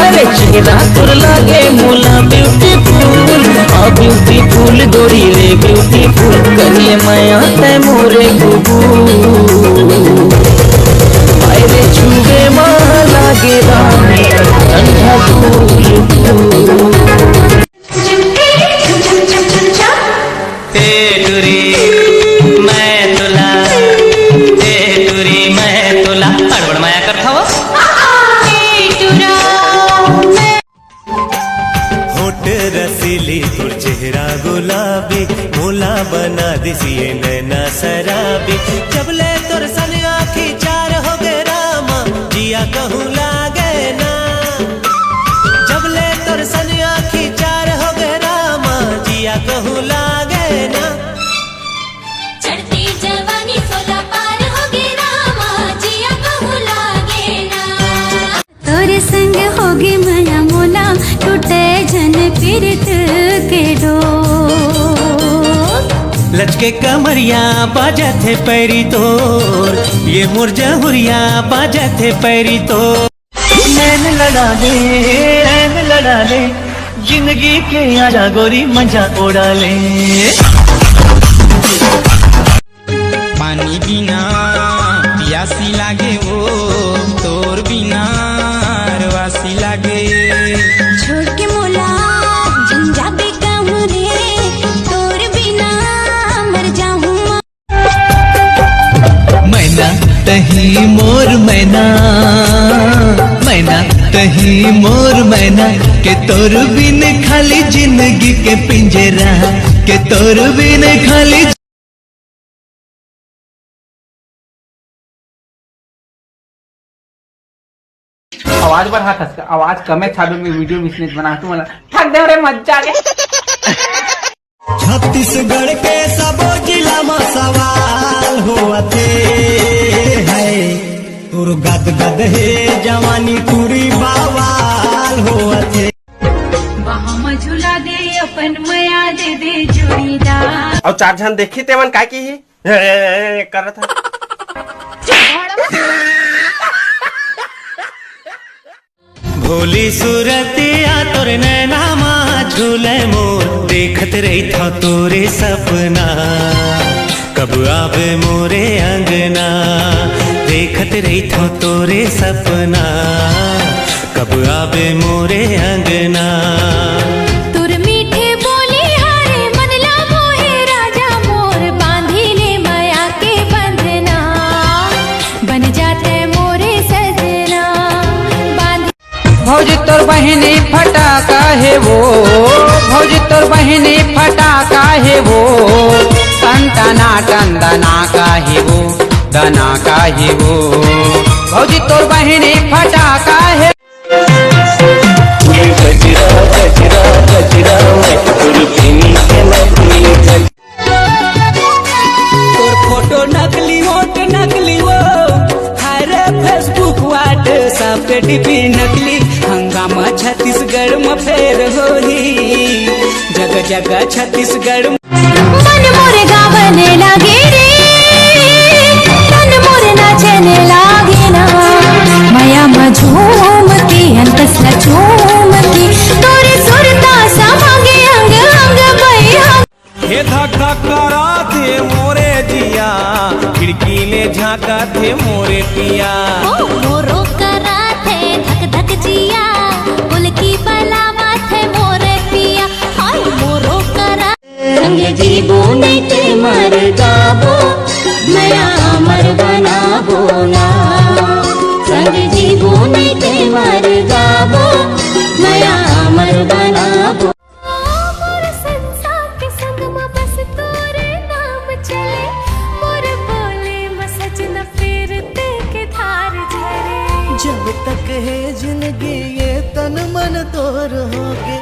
अरे चेहरा तोर लागे मोला ब्यूटीफुल, ब्यूटीफुल गोरी रे ब्यूटीफुल, करिए माया तै मोरे गुबू, अरे छुबे माँ लागे रानी ठंडा फूल फूल। तेरी मैं तुला, तेरी मैं तुला, बड़बड़ माया करता हो। होठ रसीली तोर चेहरा गुलाबी, भोला बना दिसिए नैना शराबी, जबले तोर सन आँखी चार हो गे रामा, जिया कहूँ लागे ना, जबले तोर सन आँखी चार हो गे रामा, जिया कहूँ लागे ना। चढ़ती जवानी 16 पार हो गे रामा, जिया कहूँ लागे ना। तोरे संग होगी माया मोला, टूटे जन पीरत के डोर, लचके कमरिया बाजा थे पैरी तोर, ये मोर जहुरिया बाजा थे पैरी तोर। नैन लड़ा ले जिंदगी के आजा गोरी मजा उड़ा ले। पानी बिना प्यासी लागे वो, तोर बिना रवासी लागे। छोड़ के मोला झंझा भी कहूँ रे, तोर बिना मर जाऊँ। मैना तही मोर मैना, मैना तही मोर मैना, के तोर बिन खाली जिंदगी के पिंजरा, के तोर बिन खाली। आवाज बढ़ा था, आवाज कमे छाडू में वीडियो मिसनेच बना तू मला ठग दे रे मज्जा गे। छत्तीसगढ़ के सबो जिला में सवाल होते है, तुर गद गद है जवानी पूरी बावाल होते। वहाँ झूला दे अपन मया दे दे जोड़ीदार। और 4 जन देखी तेवन काय की ही कर था। भोली सूरतिया तोर नैना माँ झूले मोर, देखत रही था तोरे सपना, कब आवे मोरे अंगना, देखत रही था तोरे सपना, कब आवे मोरे अंगना। तुर मीठे बोली हारे मन लाभो है राजा मोर, बांधी ले माया के बंधना, बन जाते मोरे सजना। भौजी तोर बहिनी फटाका है वो, भौजी तोर बहिनी फटाका है वो, टन दना का है वो, दना का है वो, भौजी तोर बहिनी फटाका है। गजरा गजरा गजरा मैं दुर्बिनी के नकली, तोर फोटो नकली होट नकली वो, हरे फेसबुक व्हाट्सएप पे डीपी नकली, हंगामा छत्तीसगढ़ में फेर होली, जगह जगह छत्तीसगढ़। मन मोरे गावने लागे रे, तन मोरे नाचने लागे ना, माया में झूमती अंतसला झूमती, तोरे सुरता समागे अंग अंग भैया। हे धक धक करा थे मोरे जिया, खिड़की ले झांका थे मोरे पिया, मोरो करा थे धक धक जिया, उलकी बलावा थे मोरे पिया, हाय मोरो करा। संग जीवो नहीं ते मर जाबो, मया अमर बनाबो ना, संग जीवो नहीं ते मर जाबो, मया अमर बनाबो। मोर संसार के संग में बस तोरे नाम चले, मोर बोले में सच न फिरते के धार झरे। जब तक है जिंदगी ये तन मन तोर होगे।